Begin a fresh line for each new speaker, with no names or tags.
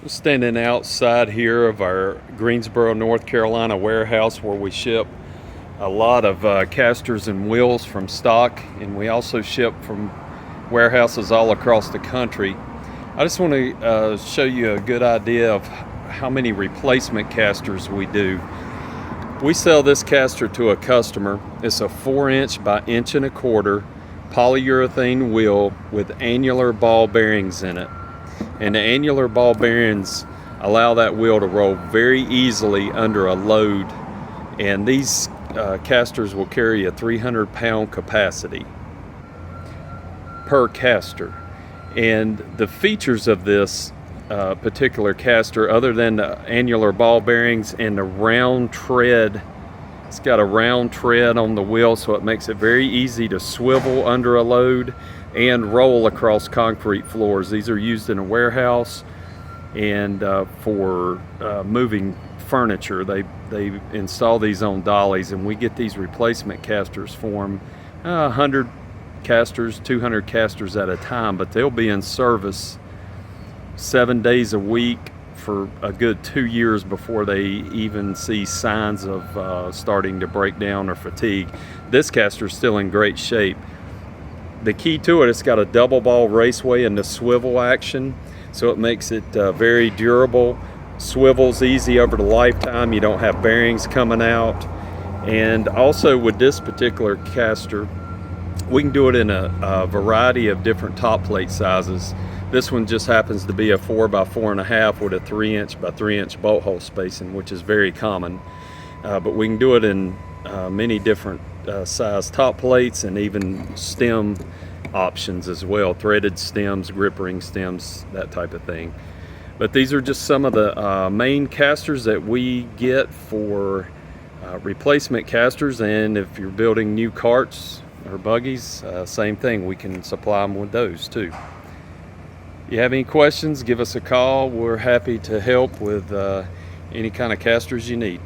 Standing outside here of our Greensboro, North Carolina warehouse where we ship a lot of casters and wheels from stock, and we also ship from warehouses all across the country. I just want to show you a good idea of how many replacement casters we do. We sell this caster to a customer. It's a 4" by 1¼ inch polyurethane wheel with annular ball bearings in it. And the annular ball bearings allow that wheel to roll very easily under a load, and these casters will carry a 300-pound capacity per caster. And the features of this particular caster, other than the annular ball bearings and the round tread, it's got a round tread on the wheel, so it makes it very easy to swivel under a load and roll across concrete floors. These are used in a warehouse and for moving furniture. They install these on dollies, and we get these replacement casters for them, 100 casters, 200 casters at a time, but they'll be in service 7 days a week for a good 2 years before they even see signs of starting to break down or fatigue. This caster is still in great shape. The key to it, it's got a double ball raceway and the swivel action, so it makes it very durable. Swivels easy over the lifetime. You don't have bearings coming out. And also with this particular caster, we can do it in a variety of different top plate sizes. This one just happens to be a 4 by 4.5 with a 3" by 3" bolt hole spacing, which is very common. But we can do it in many different size top plates and even stem options as well. Threaded stems, grippering stems, that type of thing. But these are just some of the main casters that we get for replacement casters. And if you're building new carts or buggies, same thing, we can supply them with those too. If you have any questions, give us a call. We're happy to help with any kind of casters you need.